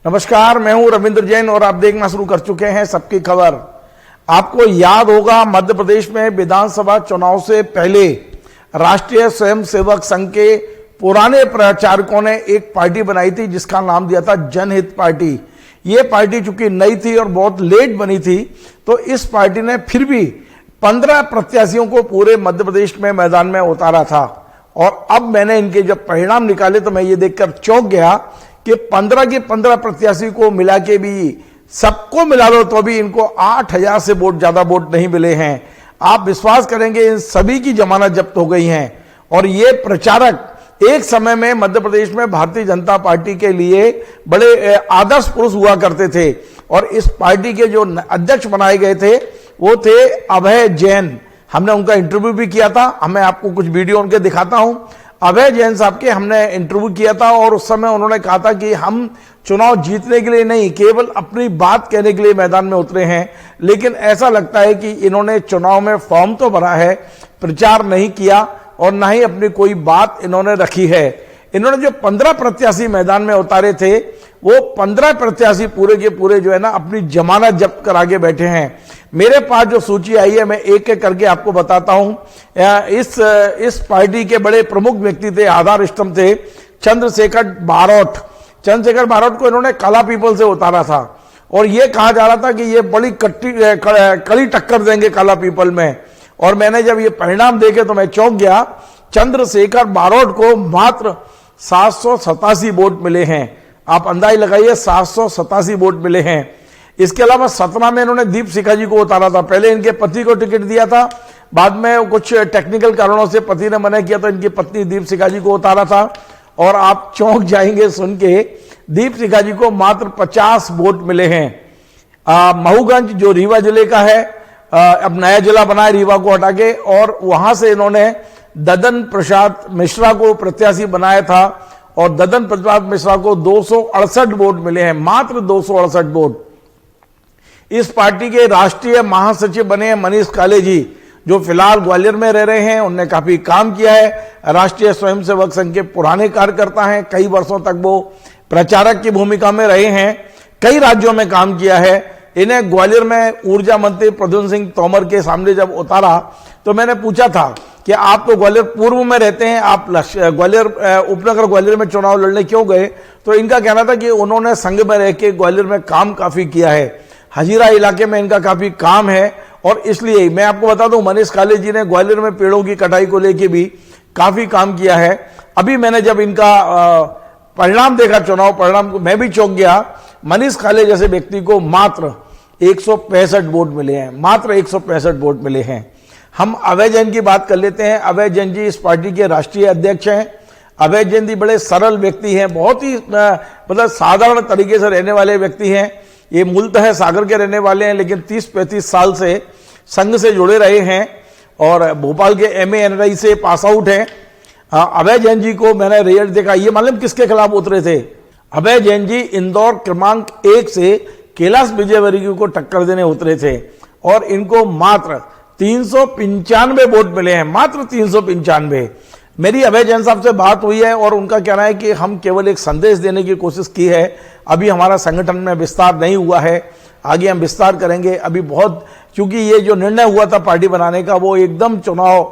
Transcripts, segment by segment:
नमस्कार, मैं हूं रविंद्र जैन और आप देखना शुरू कर चुके हैं सबकी खबर। आपको याद होगा, मध्य प्रदेश में विधानसभा चुनाव से पहले राष्ट्रीय स्वयंसेवक संघ के पुराने प्रचारकों ने एक पार्टी बनाई थी जिसका नाम दिया था जनहित पार्टी। ये पार्टी चूंकि नई थी और बहुत लेट बनी थी, तो इस पार्टी ने फिर भी 15 प्रत्याशियों को पूरे मध्य प्रदेश में मैदान में उतारा था। और अब मैंने इनके जब परिणाम निकाले तो मैं ये देखकर चौंक गया कि 15 के 15 प्रत्याशी को मिला के भी सबको मिला लो तो भी इनको 8,000 से ज्यादा वोट नहीं मिले हैं। आप विश्वास करेंगे, इन सभी की जमानत जब्त हो गई हैं। और ये प्रचारक एक समय में मध्य प्रदेश में भारतीय जनता पार्टी के लिए बड़े आदर्श पुरुष हुआ करते थे। और इस पार्टी के जो अध्यक्ष बनाए गए थे वो थे अभय जैन। हमने उनका इंटरव्यू भी किया था, मैं आपको कुछ वीडियो उनके दिखाता हूं। अभय जैन साहब के हमने इंटरव्यू किया था और उस समय उन्होंने कहा था कि हम चुनाव जीतने के लिए नहीं, केवल अपनी बात कहने के लिए मैदान में उतरे हैं। लेकिन ऐसा लगता है कि इन्होंने चुनाव में फॉर्म तो भरा है, प्रचार नहीं किया और ना ही अपनी कोई बात इन्होंने रखी है। इन्होंने जो 15 प्रत्याशी मैदान में उतारे थे, वो 15 प्रत्याशी पूरे के पूरे जो है ना अपनी जमानत जब्त करा के बैठे हैं। मेरे पास जो सूची आई है मैं एक एक करके आपको बताता हूं। इस पार्टी के बड़े प्रमुख व्यक्ति थे, आधार स्तंभ थे चंद्रशेखर बारोट। चंद्रशेखर बारोट को इन्होंने काला पीपल से उतारा था और यह कहा जा रहा था कि ये बड़ी कड़ी टक्कर देंगे काला पीपल में। और मैंने जब ये परिणाम देखे तो मैं चौंक गया। चंद्रशेखर बारोट को मात्र 787 वोट मिले हैं। आप अंदाज लगाइए, 787 वोट मिले हैं। इसके अलावा सतना में इन्होंने दीप शिखा जी को उतारा था। पहले इनके पति को टिकट दिया था, बाद में कुछ टेक्निकल कारणों से पति ने मना किया तो इनकी पत्नी दीप शिखा जी को उतारा था। और आप चौंक जाएंगे सुन के, दीप शिखा जी को मात्र 50 वोट मिले हैं। महूगंज जो रीवा जिले का है, अब नया जिला बना है रीवा को हटा के, और वहां से इन्होंने ददन प्रसाद मिश्रा को प्रत्याशी बनाया था और ददन प्रसाद मिश्रा को 268 वोट मिले हैं, मात्र 268 वोट। इस पार्टी के राष्ट्रीय महासचिव बने हैं मनीष काले जी, जो फिलहाल ग्वालियर में रह रहे हैं। उन्होंने काफी काम किया है, राष्ट्रीय स्वयंसेवक संघ के पुराने कार्यकर्ता हैं, कई वर्षों तक वो प्रचारक की भूमिका में रहे हैं, कई राज्यों में काम किया है। इन्हें ग्वालियर में ऊर्जा मंत्री प्रद्युम्न सिंह तोमर के सामने जब उतारा तो मैंने पूछा था कि आप तो ग्वालियर पूर्व में रहते हैं, आप ग्वालियर उपनगर ग्वालियर में चुनाव लड़ने क्यों गए? तो इनका कहना था कि उन्होंने संघ में रह के ग्वालियर में काम काफी किया है, हजीरा इलाके में इनका काफी काम है। और इसलिए मैं आपको बता दूं, मनीष काले जी ने ग्वालियर में पेड़ों की कटाई को लेके भी काफी काम किया है। अभी मैंने जब इनका परिणाम देखा, चुनाव परिणाम, मैं भी चौंक गया। मनीष काले जैसे व्यक्ति को मात्र 165 वोट मिले हैं, मात्र 165 वोट मिले हैं। हम अभय जैन की बात कर लेते हैं। अभय जैन जी इस पार्टी के राष्ट्रीय अध्यक्ष हैं। अभय जैन जी बड़े सरल व्यक्ति हैं, बहुत ही मतलब साधारण तरीके से रहने वाले व्यक्ति हैं। ये मूलतः सागर के रहने वाले हैं, लेकिन 30-35 साल से संघ से जुड़े रहे हैं और भोपाल के MA-NRI से पास आउट हैं। अभय जैन जी को मैंने रिजल्ट देखा, ये मालूम किसके खिलाफ उतरे थे? अभय जैन जी इंदौर क्रमांक 1 से कैलाश विजयवर्गीय को टक्कर देने उतरे थे और इनको मात्र 395 वोट मिले हैं, मात्र 395। मेरी अभय जैन साहब से बात हुई है और उनका कहना है कि हम केवल एक संदेश देने की कोशिश की है, अभी हमारा संगठन में विस्तार नहीं हुआ है, आगे हम विस्तार करेंगे। अभी बहुत, क्योंकि ये जो निर्णय हुआ था पार्टी बनाने का वो एकदम चुनाव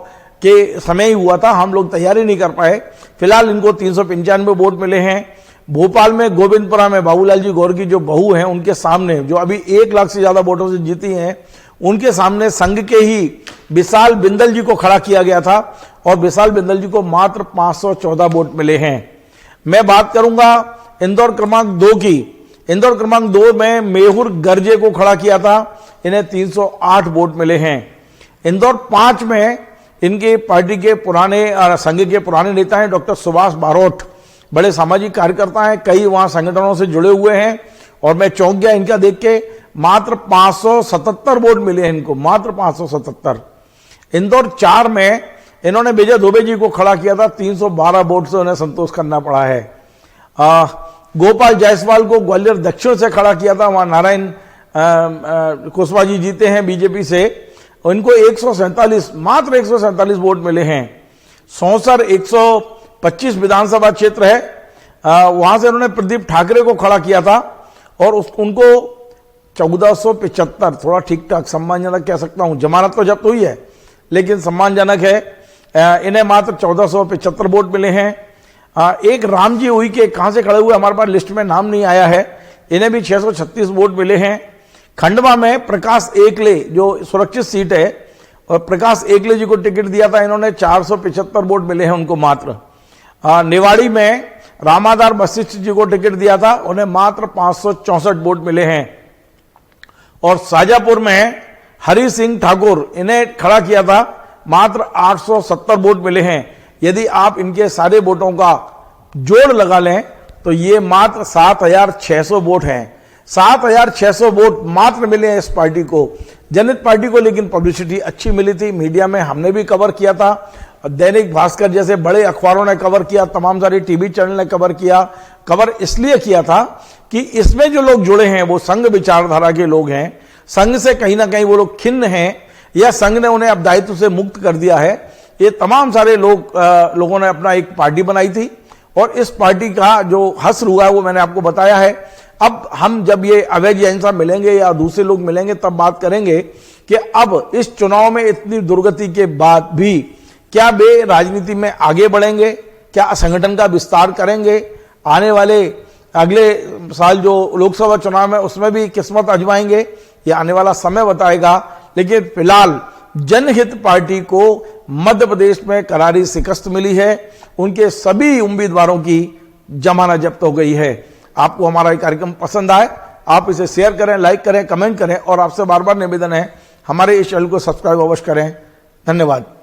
के समय ही हुआ था, हम लोग तैयारी नहीं कर पाए। फिलहाल इनको 395 वोट मिले हैं। भोपाल में गोविंदपुरा में बाबूलाल जी गौर की जो बहू हैं, उनके सामने, जो अभी 1 लाख से ज्यादा वोटों से जीती हैं, उनके सामने संघ के ही विशाल बिंदल जी को खड़ा किया गया था और विशाल बिंदल जी को मात्र 514 वोट मिले हैं। मैं बात करूंगा इंदौर क्रमांक 2 की। इंदौर क्रमांक 2 में मेहुर गर्जे को खड़ा किया था, इन्हें 308 वोट मिले हैं। इंदौर 5 में इनके पार्टी के पुराने संघ के पुराने नेता हैं डॉक्टर सुभाष बारोट, बड़े सामाजिक कार्यकर्ता हैं, कई वहां संगठनों से जुड़े हुए हैं। और मैं चौंक गया इनका देख के, मात्र 577 वोट मिले हैं इनको, मात्र 577। इंदौर 4 में इन्होंने विजय दुबे जी को खड़ा किया था, 312 वोट से उन्हें संतोष करना पड़ा है। गोपाल जायसवाल को ग्वालियर दक्षिण से खड़ा किया था, वहां नारायण कुशवाहा जी जीते हैं बीजेपी से, इनको 147, मात्र 147 वोट मिले हैं। सौंसर 125 विधानसभा क्षेत्र है, वहां से उन्होंने प्रदीप ठाकरे को खड़ा किया था और उनको 1475, थोड़ा ठीक ठाक सम्मानजनक कह सकता हूं, जमानत तो जब्त हुई है लेकिन सम्मानजनक है, इन्हें मात्र 1475 वोट मिले हैं। एक रामजी हुई के कहां से खड़े हुए हमारे पास लिस्ट में नाम नहीं आया है, इन्हें भी 636 वोट मिले हैं। खंडवा में प्रकाश एकले जो सुरक्षित सीट है, और प्रकाश एकले जी को टिकट दिया था, इन्होंने 475 वोट मिले हैं उनको मात्र। निवाड़ी में रामाधार वशिष्ठ जी को टिकट दिया था, उन्हें मात्र 564 वोट मिले हैं। और शाजापुर में हरि सिंह ठाकुर, इन्हें खड़ा किया था, मात्र 870 वोट मिले हैं। यदि आप इनके सारे वोटों का जोड़ लगा लें तो ये मात्र 7600 वोट हैं। 7600 वोट मात्र मिले हैं इस पार्टी को। जनहित पार्टी को लेकिन पब्लिसिटी अच्छी मिली थी, मीडिया में हमने भी कवर किया था, दैनिक भास्कर जैसे बड़े अखबारों ने कवर किया, तमाम सारे टीवी चैनल ने कवर किया। कवर इसलिए किया था कि इसमें जो लोग जुड़े हैं वो संघ विचारधारा के लोग हैं, संघ से कहीं ना कहीं वो लोग खिन्न हैं या संघ ने उन्हें अब दायित्व से मुक्त कर दिया है। ये तमाम सारे लोगों ने अपना एक पार्टी बनाई थी और इस पार्टी का जो हश्र हुआ है वो मैंने आपको बताया है। अब हम जब ये अवैध जैन साहब मिलेंगे या दूसरे लोग मिलेंगे तब बात करेंगे कि अब इस चुनाव में इतनी दुर्गति के बाद भी क्या वे राजनीति में आगे बढ़ेंगे, क्या संगठन का विस्तार करेंगे, आने वाले अगले साल जो लोकसभा चुनाव है उसमें भी किस्मत आजमाएंगे, ये आने वाला समय बताएगा। लेकिन फिलहाल जनहित पार्टी को मध्य प्रदेश में करारी शिकस्त मिली है, उनके सभी उम्मीदवारों की जमानत जब्त हो गई है। आपको हमारा ये कार्यक्रम पसंद आए, आप इसे शेयर करें, लाइक करें, कमेंट करें और आपसे बार बार निवेदन है हमारे इस चैनल को सब्सक्राइब अवश्य करें। धन्यवाद।